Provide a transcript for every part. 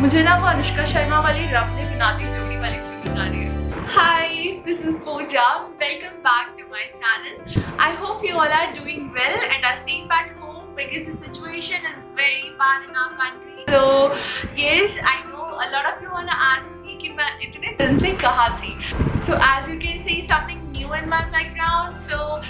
मुझे ना वो अनुष्का शर्मा वाली रब ने बना दी जोड़ी वाली फीलिंग आ रही है. Hi, this is Pooja. Welcome back to my channel. I hope you all are doing well and are safe at home because the situation is very bad in our country. So yes, I know a lot of you wanna ask me कि मैं इतने दिन से कहाँ थी. So as you can see, something new in my background. So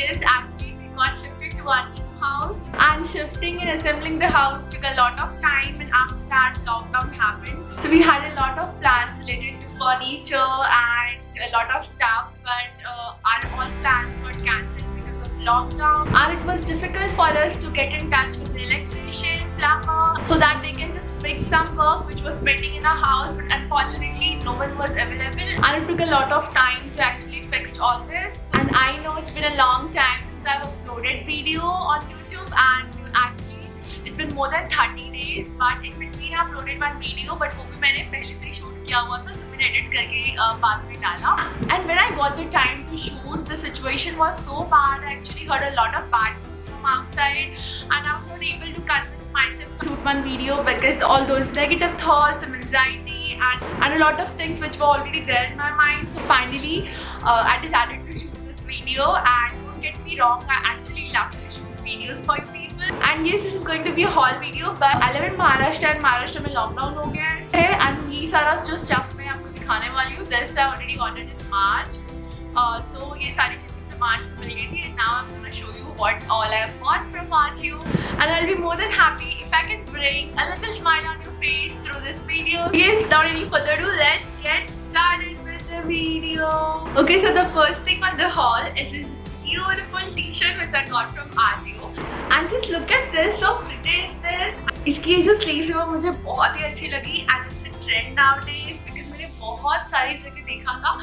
yes, actually we got shifted to our new house, and shifting and assembling the house took a lot of time, and after that lockdown happened. So we had a lot of plans related to furniture and a lot of stuff, but our all plans got cancelled because of lockdown, and it was difficult for us to get in touch with the electrician, plumber, so that they can just fix some work which was pending in our house. But unfortunately no one was available, and it took a lot of time to actually fix all this. And I know it's been a long time since I've uploaded video on YouTube, and actually it's been more than 30 days, but in between I uploaded one video, but वो भी मैंने पहले से shoot किया हुआ था, so मैंने edit करके बाद में डाला. And when I got the time to shoot, the situation was so bad. I actually heard a lot of bad news from outside, and I was not able to convince myself to shoot one video because all those negative thoughts, some anxiety, and a lot of things which were already there in my mind. So finally I decided to shoot this video, and don't get me wrong, I actually love to shoot videos for you people. And yes, this is going to be a haul video, but I live in Maharashtra, and Maharashtra में lockdown हो गया है, and ये सारा जो stuff मैं आपको दिखाने वाली हूँ, this I already ordered in March. So ये सारी चीजें मुझे March में मिल गई थी, and now I'm gonna show you what all I have bought from Marchio, and I'll be more than happy if I can bring a little smile on your face through this video. Yes, without any further ado, let's get started with the video. Okay, so the first thing on the haul is this beautiful t-shirt which I got from Ajio, and just look at this, so pretty is this. इसकी ये जो sleeves है वो मुझे बहुत ही अच्छी लगी, and it's a trend nowadays because मैंने बहुत सारी जगह देखा था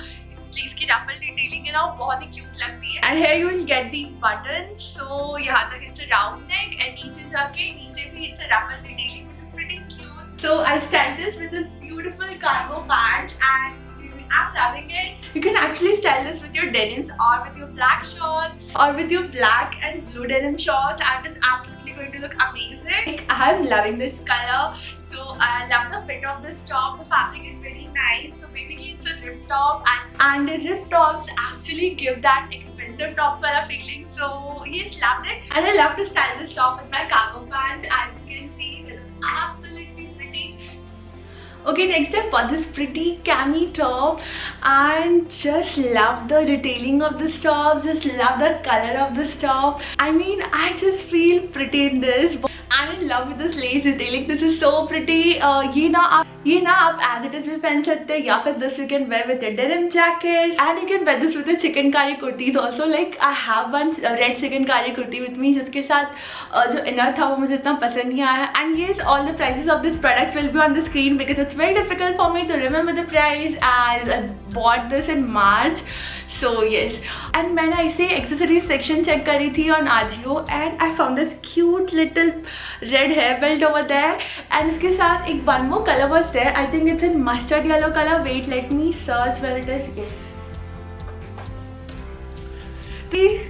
sleeves की ruffle detailing है ना, वो बहुत ही cute लगती है. And here you will get these buttons, so यहाँ तक it's a round neck, and नीचे जाके नीचे भी it's a ruffle detailing which is pretty cute. So I styled this with this beautiful cargo pants, and I'm loving it. You can actually style this with your denims or with your black shorts or with your black and blue denim shorts, and it's absolutely going to look amazing. I'm loving this color. So I love the fit of this top. The fabric is very nice. So basically it's a rib top, and the rib tops actually give that expensive tops wala feeling. So yes, loved it. And I love to style this top with my cargo pants. As you can see, this is absolutely pretty. Okay, next I bought this pretty cami top, and just love the detailing of this top, just love the color of this top. I mean, I just feel pretty in this. I'm in love with this lace detailing. This is so pretty. ये ना आप as it is भी पहन सकते हैं, या फिर this you can wear with a denim jacket, and you can wear this with a chikankari kurtis also. Like I have one red chikankari kurti with me, जिसके साथ जो inner था वो मुझे इतना पसंद नहीं आया. And yes, all the prices of this product will be on the screen because it's very difficult for me to remember the price, as I bought this in March. So yes, and मैंने ऐसे accessories section check करी थी on Ajio, and I found this cute little red hair belt over there, and इसके साथ एक one more color was there. I think it's in mustard yellow color. Wait, let me search where it is. Yes. See,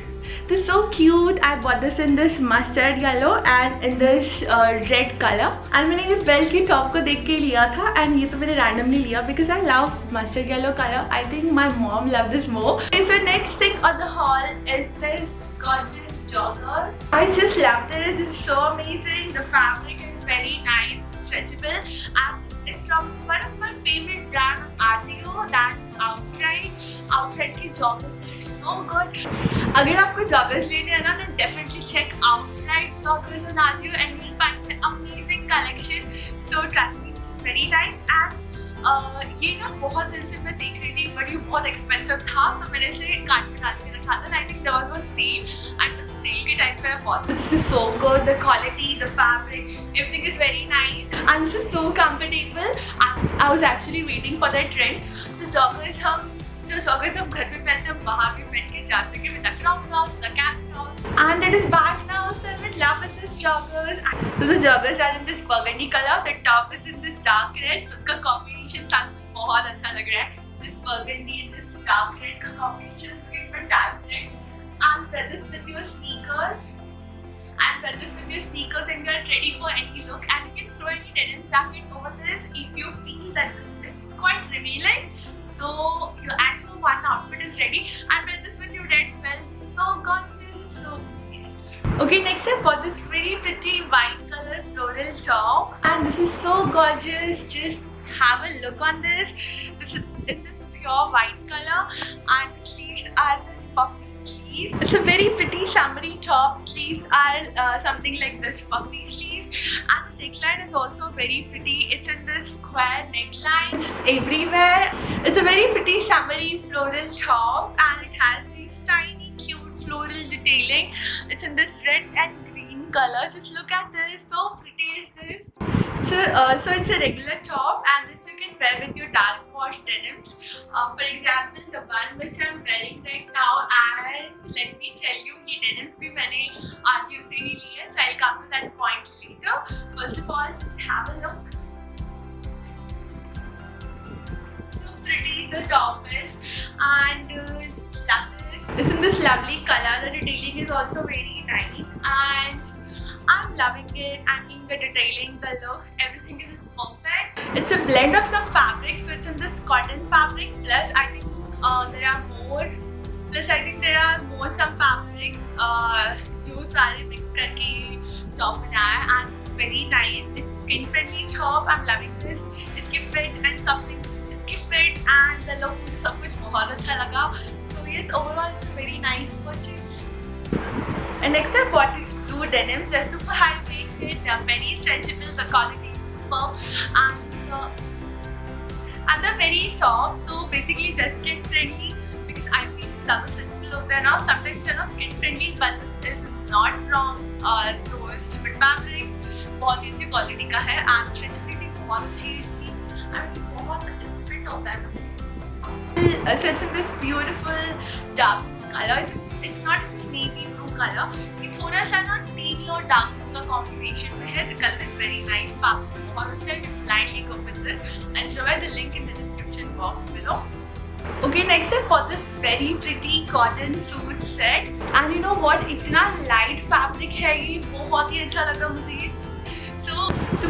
this is so cute. I bought this in this mustard yellow and in this red color. And मैंने ये belt के top को देख के लिया था, and ये तो मैंने randomly लिया because I love mustard yellow color. I think my mom loved this more. Okay, so next thing on the haul is this gorgeous joggers. I just loved it. This is so amazing. The fabric is very nice, stretchable, and it's from one of my favorite brands of Ajio, that's Outright. Outright के joggers are so good. अगर आपको joggers लेने हैं ना, then definitely check Outright joggers on Ajio, and you'll find an amazing collection. So trust me, this is very nice. And ये ना बहुत दिन से मैं देख रही थी, but ये बहुत expensive था, तो मैंने इसे कार्ट में डाल के रखा था. And I think there was one sale, and the sale के टाइम पे I bought this. This is so good. The quality, the fabric, everything is very nice, and this is so comfortable. I was actually waiting for that trend. So joggers हम घर पे पहनते हैं, बाहर भी पहन के जा सके with the crop tops, the cap tops. And it is back now, so I'm in love with this joggers. So the joggers are in this burgundy color. The top is in this dark red. So उसका combination साथ में बहुत अच्छा लग रहा है. This burgundy and this dark red का combination is looking fantastic. And wear this with your sneakers. and wear this with your sneakers and you're ready for any look. And you can throw any denim jacket over this if you feel that this is quite revealing. So your one outfit is ready, and wear this with your red belt. So gorgeous. So yes. Okay, next I bought this very pretty white color floral top, and this is so gorgeous. Just have a look on this. This is in this pure white color, and the sleeves are this puffy sleeves. It's a very pretty summery top. Sleeves are something like this puffy sleeves, and the neckline is also very pretty. It's in this square neckline everywhere. It's a very pretty summery floral top, and it has these tiny cute floral detailing. It's in this red and green color. Just look at this. So pretty is this. So it's a regular top, and this you can wear with your dark wash denims. For example, the one which I'm wearing right now, and let me tell you, ये denims भी मैंने आज use ही ली है. So I'll come to that point later. First of all, just have a look. So pretty the top is, and just love it. It's in this lovely color. The detailing is also very nice, and I'm loving it. I mean, the detailing, the look, everything is perfect. It's a blend of some fabrics, so it's in this cotton fabric. Plus, I think there are more. Plus, I think there are more some fabrics जो सारे mix करके top बनाया, and it's very nice. It's skin friendly top. I'm loving this. इसके fit and something. इसके fit and the look, मुझे सब कुछ बहुत अच्छा लगा. So yes, overall it's a very nice purchase. And next I bought these blue denims. They're super high waisted. They're very stretchable. The quality is superb, and they're very soft. So basically they're skin friendly, because I feel ज़्यादा stretchable होते हैं ना. Sometimes they're not skin friendly, but this is not from those stupid fabrics. बहुत ही अच्छी quality का है, and stretchability बहुत अच्छी है इसकी. I mean बहुत अच्छा fit होता है. So it's in this beautiful dark color. It's not navy blue color. ये थोड़ा सा ना navy और dark blue का combination में है. The color is very nice. बहुत अच्छा है. You can blindly go with this. I'll provide the link in the description box below. Okay, next I bought this very pretty cotton suit set, and you know what? इतना light fabric है ये, बहुत ही अच्छा लगा मुझे ये. So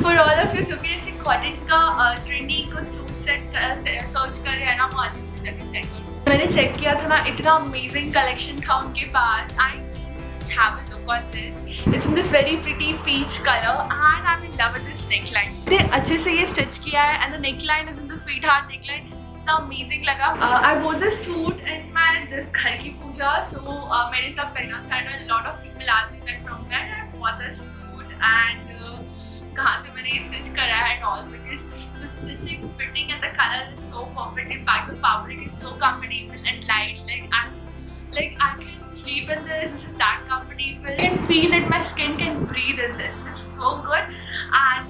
for all of you जो भी ऐसे cotton का trendy को suit set सर्च कर रहे हैं ना, वो आज जाके चेक करो. मैंने चेक किया था ना, इतना amazing collection था उनके पास. I just have a look on this. It's in this very pretty peach color, and I'm in love with this neckline. इसे अच्छे से ये stitch किया है, and the neckline is in the sweetheart neckline. इतना amazing लगा. I wore this suit in my घर की पूजा, so मैंने तब पहना था, and a lot of people asked me that from where I bought this suit and कहाँ से मैंने ये stitch करा है and all, because the stitching, fitting and the color is so perfect. In fact, the fabric is so comfortable and light. Like I can sleep in this. This is that comfortable. I can feel that my skin can breathe in this. It's so good. And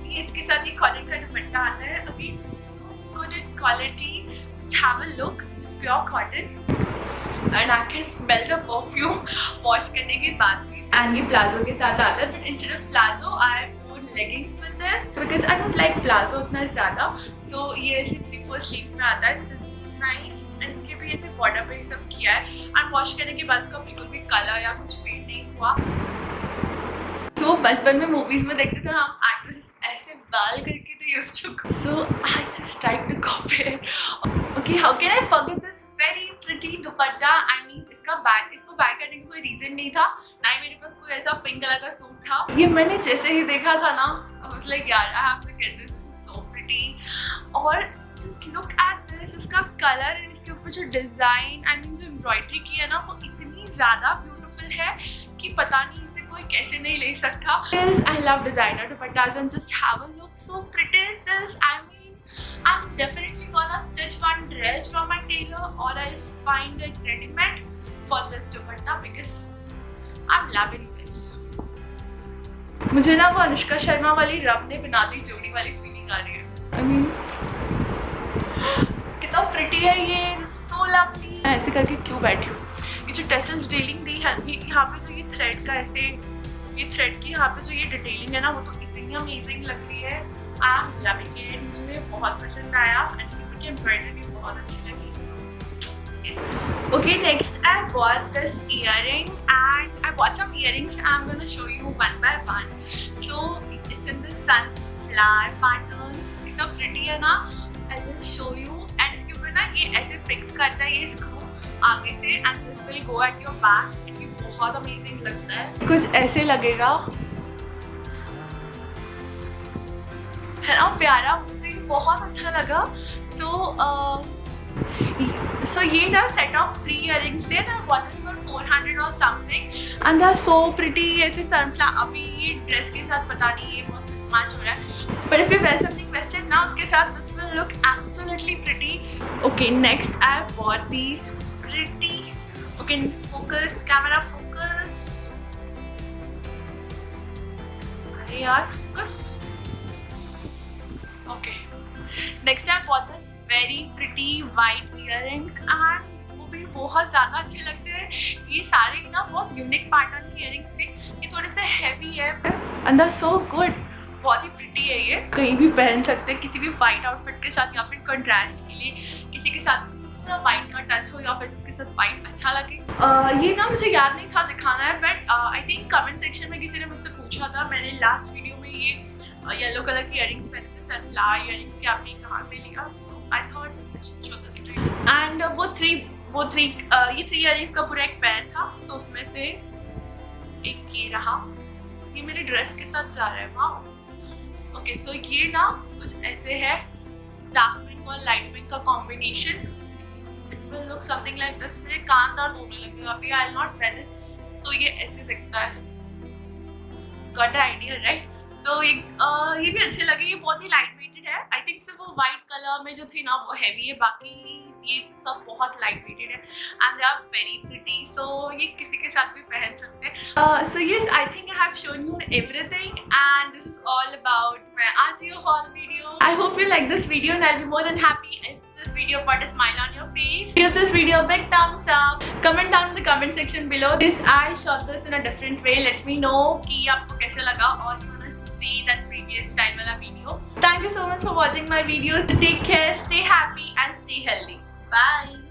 ये इसके साथ ये cotton का दुपट्टा आता है. अभी this is so good in quality. Just have a look. This is pure cotton. And I can smell the perfume wash करने के बाद भी. And ये प्लाजो के साथ आता है. But instead of plazo, I wore leggings with this because I don't like plazo उतना ज़्यादा. So ये ऐसे 3/4 sleeves में आता है. This is nice. And इसके भी ऐसे बॉर्डर पे ये सब किया है. And wash करने के बाद इसका बिल्कुल भी कलर या कुछ फेड नहीं हुआ. तो बचपन में मूवीज में देखते थे हम एक्ट्रेसेस ऐसे बाल करके थे used to. So I just tried to copy it. Okay, how can I forget this very pretty dupatta? I mean इसको बाय करने का कोई रीजन नहीं था, ना ही मेरे पास कोई ऐसा पिंक कलर का सूट था. ये मैंने जैसे ही देखा था ना, I was like यार I have to get this. This is so pretty. और just look at this. इसका कलर और इसके ऊपर जो डिजाइन, I mean जो एम्ब्रॉयडरी की है ना, वो इतनी ज़्यादा ब्यूटीफुल है कि पता नहीं इसे कोई कैसे नहीं ले सकता. I love designer dupattas, and just have a look. So pretty is this. I mean, I'm definitely gonna stitch one dress from my tailor, or I'll find it ready-made for this dupatta because I'm loving this. मुझे ना वो अनुष्का शर्मा वाली रब ने बना दी जोड़ी वाली feeling आ रही है. I mean, कितना pretty है ये. So lovely. ऐसे करके क्यों बैठी हूँ? ये जो टेसल डिटेलिंग दी है, यहाँ पे जो ये थ्रेड का ऐसे, ये थ्रेड की यहाँ पे जो ये डिटेलिंग है ना, वो तो इतनी अमेजिंग लग रही है. I am loving it. मुझे बहुत पसंद आया. एंड इसकी एम्ब्रॉयडरी भी बहुत अच्छी लगी. Okay, next I bought this earring and I bought some earrings. I'm gonna show you one by one. So it's in the sunflower pattern. इतना pretty है ना. I'll just show you. And इसके ऊपर ना ये ऐसे fix करता है ये screw आगे से and this will go at your back. ये बहुत amazing लगता है. कुछ ऐसे लगेगा. है ना प्यारा, मुझे बहुत अच्छा लगा. So ये ना set of 3 earrings थे ना, bought this for 400 or something and they are so pretty. ऐसे sunflower अभी ये dress के साथ पता नहीं ये बहुत match हो रहा है, but if you wear something western ना उसके साथ this will look absolutely pretty. Okay, next I bought these pretty. Okay, focus, camera focus. अरे यार focus. Okay, next I bought this very pretty white earrings and वो भी बहुत ज़्यादा अच्छे लगते हैं. ये सारे ना बहुत यूनिक पैटर्न के earrings थे. ये थोड़े से heavy है and they're so good. बहुत ही pretty है ये. कहीं भी पहन सकते हैं किसी भी white outfit के साथ या फिर contrast के लिए किसी के साथ थोड़ा white का टच हो या फिर जिसके साथ white अच्छा लगे. ये ना मुझे याद नहीं था दिखाना है but I think comment section में किसी ने मुझसे पूछा था. मैंने last video में ये येलो कलर की earrings पहने थे, sunflower earrings के आपने कहाँ से लिया. So I thought I should show this to you. And ये 3 earrings का पूरा एक पैर था. So उसमें से एक ये रहा. ये मेरे ड्रेस के साथ जा रहा है. वाह. Okay, so ये ना कुछ ऐसे है. डार्क पिंक और लाइट पिंक का combination. It will look something like this. मेरे कान दर्द होने लगे अभी. I'll not wear this. So ये ऐसे दिखता है. Got the idea, right? तो ये भी अच्छे लगे. ये बहुत ही लाइट वेटेड है. आई थिंक सिर्फ वो वाइट कलर में जो थे ना वो हैवी है, बाकी ये सब बहुत लाइट वेटेड है and they are very pretty. So ये किसी के साथ भी पहन सकते हैं. So yes, I think I have shown you everything and this is all about my AJIO haul video. I hope you like this video and I'll be more than happy if this video put a smile on your face. Give this video a big thumbs up. Comment down in the comment section below. I shot this in a different way. Let me know कि आपको कैसे लगा और see that previous style wala video. Thank you so much for watching my videos. Take care, stay happy and stay healthy. Bye.